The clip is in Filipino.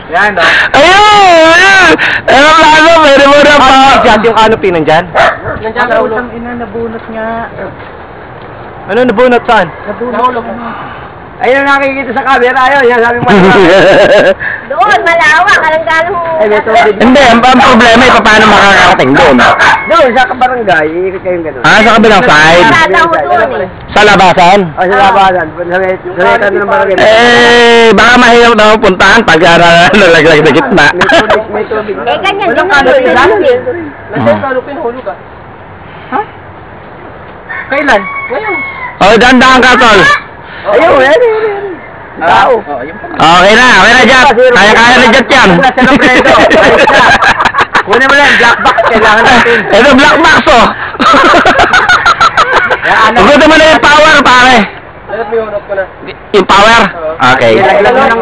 Yan, no? Ayun! Ayun plano, pwede mo na pa. Yung canopy nandyan? Nandiyan na ulo. Ina, nabunot nga. Ano, nabunot saan? Nahulog. Ayun ang nakikita sa camera, ayun, yan sabi mo. Doon, malawak. Alam ka Hindi, ang problema ay paano makakarating doon. Doon, sa kabarangay, iikot kayong gano'n. Ah, sa kabilang side? Sa labasan? O, sa labasan. Sa letan ng barangay. Baka mahirap na puntahan pag nalaglag sa gitna. May tubig. ganyan. Walang canopy lang. Nandiyan ka, lupin, hulog ka. Ha? Kailan? Ngayon. Oh, dandahan ka, tol. Ayun, yan. Tao. Okay na, Jack. Kaya-kaya na Jack yan. Kunin mo lang, black box. Kailangan natin. Ito, black box, oh. Pagod mo na yung power, pare. Dapat may unot ko na. Yung power? Okay. Laglag mo ng...